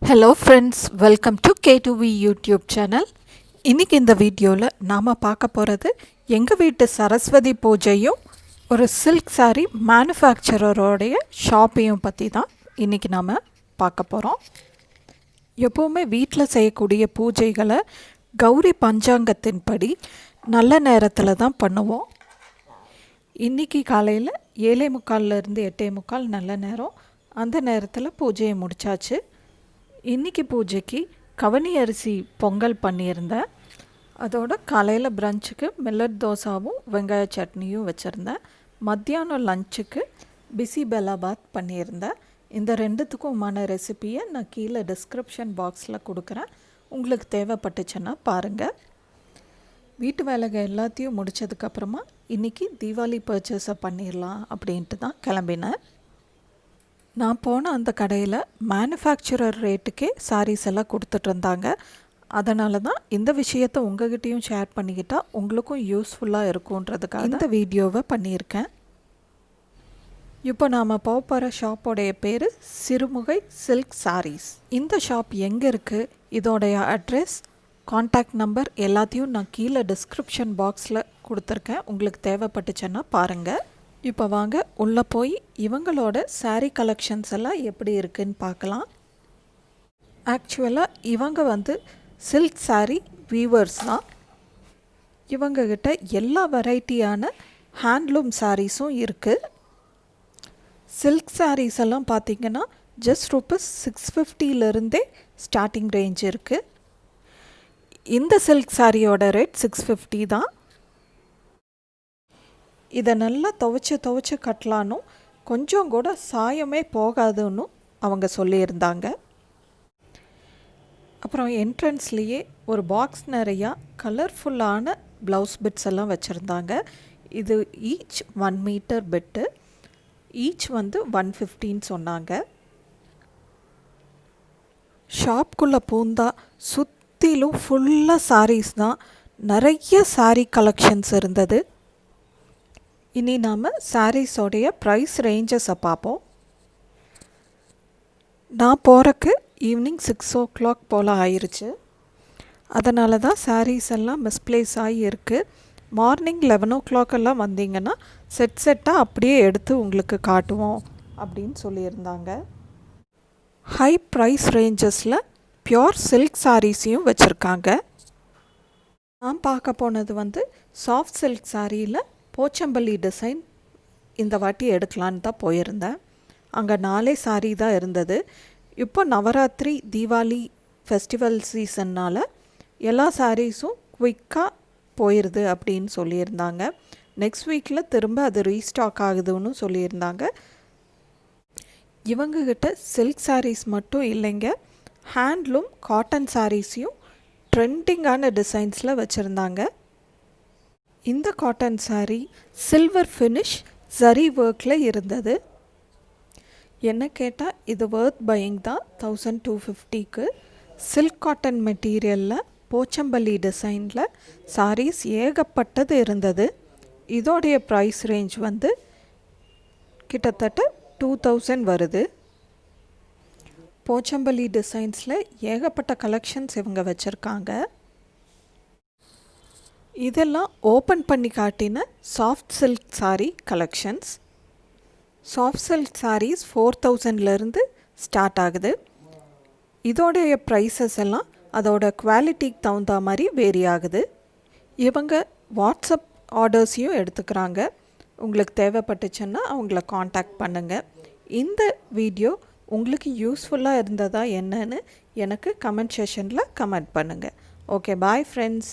Hello friends, welcome to K2V YouTube Channel. இன்னைக்கு இந்த வீடியோவில் நாம் பார்க்க போகிறது எங்கள் வீட்டு சரஸ்வதி பூஜையும் ஒரு சில்க் சாரீ மேனுஃபேக்சரரோடைய ஷாப்பையும் பற்றி தான் இன்றைக்கி நாம் பார்க்க போகிறோம். எப்போவுமே வீட்டில் செய்யக்கூடிய பூஜைகளை கௌரி பஞ்சாங்கத்தின்படி நல்ல நேரத்தில் தான் பண்ணுவோம். இன்றைக்கி காலையில் 7:45 8:45 நல்ல நேரம். அந்த நேரத்தில் பூஜையை முடித்தாச்சு. இன்றைக்கி பூஜைக்கு கவனி அரிசி பொங்கல் பண்ணியிருந்தேன். அதோட காலையில் பிரஞ்சுக்கு மில்லட் தோசாவும் வெங்காய சட்னியும் வச்சுருந்தேன். மத்தியானம் லஞ்சுக்கு பிசி பெலா பண்ணியிருந்தேன். இந்த ரெண்டுத்துக்குமான ரெசிப்பியை நான் கீழே டிஸ்கிரிப்ஷன் பாக்ஸில் கொடுக்குறேன். உங்களுக்கு தேவைப்பட்டுச்சுன்னா பாருங்கள். வீட்டு வேலைகள் எல்லாத்தையும் முடித்ததுக்கப்புறமா இன்றைக்கி தீபாவளி பர்ச்சேஸை பண்ணிடலாம் அப்படின்ட்டு தான் கிளம்பினேன். நான் போன அந்த கடையில் மேனுஃபேக்சரர் ரேட்டுக்கே சாரீஸ் எல்லாம் கொடுத்துட்ருந்தாங்க. அதனால தான் இந்த விஷயத்தை உங்கள்கிட்டையும் ஷேர் பண்ணிக்கிட்டால் உங்களுக்கும் யூஸ்ஃபுல்லாக இருக்குன்றதுக்காக இந்த வீடியோவை பண்ணியிருக்கேன். இப்போ நாம் போகிற ஷாப்போடைய பேர் சிறுமுகை சில்க் சாரீஸ். இந்த ஷாப் எங்கே இருக்குது, இதோடைய அட்ரெஸ், காண்டாக்ட் நம்பர் எல்லாத்தையும் நான் கீழே டிஸ்கிரிப்ஷன் பாக்ஸில் கொடுத்துருக்கேன். உங்களுக்கு தேவைப்பட்டுச்சுன்னா பாருங்கள். இப்போ வாங்க உள்ளே போய் இவங்களோட சாரீ கலெக்ஷன்ஸ் எல்லாம் எப்படி இருக்குன்னு பார்க்கலாம். ஆக்சுவலாக இவங்க சில்க் சாரீ வீவர்ஸ் தான். இவங்கக்கிட்ட எல்லா வெரைட்டியான ஹேண்ட்லூம் சாரீஸும் இருக்குது. சில்க் சாரீஸ் எல்லாம் பார்த்திங்கன்னா ஜஸ்ட் ₹650 ஸ்டார்டிங் ரேஞ்ச் இருக்குது. இந்த சில்க் சாரியோட ரேட் $650 தான். இதை நல்லா துவைச்சி கட்டலானும் கொஞ்சம் கூட சாயமே போகாதுன்னு அவங்க சொல்லியிருந்தாங்க. அப்புறம் என்ட்ரன்ஸ்லேயே ஒரு பாக்ஸ் நிறையா கலர்ஃபுல்லான ப்ளவுஸ் பிட்ஸ் எல்லாம் வச்சுருந்தாங்க. இது ஈச் 1 மீட்டர் பிட்டு, ஈச் 150 சொன்னாங்க. ஷாப்குள்ளே பூந்தா சுற்றிலும் ஃபுல்லாக சாரீஸ் தான். நிறைய சாரீ கலெக்ஷன்ஸ் இருந்தது. இனி நாம் சாரீஸோடைய ப்ரைஸ் ரேஞ்சஸை பார்ப்போம். நான் போகிறக்கு ஈவினிங் 6 o'clock போல் ஆயிடுச்சு. அதனால தான் சாரீஸ் எல்லாம் மிஸ்ப்ளேஸ் ஆகி இருக்குது. மார்னிங் 11 o'clock எல்லாம் வந்தீங்கன்னா செட்டாக அப்படியே எடுத்து உங்களுக்கு காட்டுவோம் அப்படின்னு சொல்லியிருந்தாங்க. ஹை ப்ரைஸ் ரேஞ்சஸில் பியோர் சில்க் சாரீஸையும் வச்சுருக்காங்க. நான் பார்க்க போனது சாஃப்ட் சில்க் சாரியில் போச்சம்பள்ளி டிசைன் இந்த வாட்டி எடுக்கலான்னு தான் போயிருந்தேன். அங்கே 4 சாரீ தான் இருந்தது. இப்போ நவராத்திரி தீபாவளி ஃபெஸ்டிவல் சீசன்னால் எல்லா சாரீஸும் குயிக்காக போயிடுது அப்படின்னு சொல்லியிருந்தாங்க. நெக்ஸ்ட் வீக்கில் திரும்ப அது ரீஸ்டாக் ஆகுதுன்னு சொல்லியிருந்தாங்க. இவங்கக்கிட்ட சில்க் சாரீஸ் மட்டும் இல்லைங்க, ஹேண்ட்லூம் காட்டன் சாரீஸையும் ட்ரெண்டிங்கான டிசைன்ஸில் வச்சுருந்தாங்க. இந்த cotton sari silver finish zari ஒர்க்கில் இருந்தது. என்ன கேட்டால் இது வர்த் பையிங் தான். 1250க்கு சில்க் காட்டன் மெட்டீரியலில் போச்சம்பள்ளி டிசைனில் சாரீஸ் ஏகப்பட்டது இருந்தது. இதோடைய ப்ரைஸ் ரேஞ்ச் கிட்டத்தட்ட 2000 வருது. போச்சம்பள்ளி டிசைன்ஸில் ஏகப்பட்ட கலெக்ஷன்ஸ் இவங்க வச்சுருக்காங்க. இதெல்லாம் ஓப்பன் பண்ணி காட்டின soft silk sari collections. Soft silk saris 4000லேருந்து ஸ்டார்ட் ஆகுது. இதோடைய ப்ரைஸஸ் எல்லாம் அதோட குவாலிட்டிக்கு தகுந்த மாதிரி வேரி ஆகுது. இவங்க வாட்ஸ்அப் ஆர்டர்ஸையும் எடுத்துக்கிறாங்க. உங்களுக்கு தேவைப்பட்டுச்சுன்னா அவங்கள காண்டாக்ட் பண்ணுங்கள். இந்த வீடியோ உங்களுக்கு யூஸ்ஃபுல்லாக இருந்ததா என்னன்னு எனக்கு கமெண்ட் செஷனில் கமெண்ட் பண்ணுங்கள். Okay, bye friends.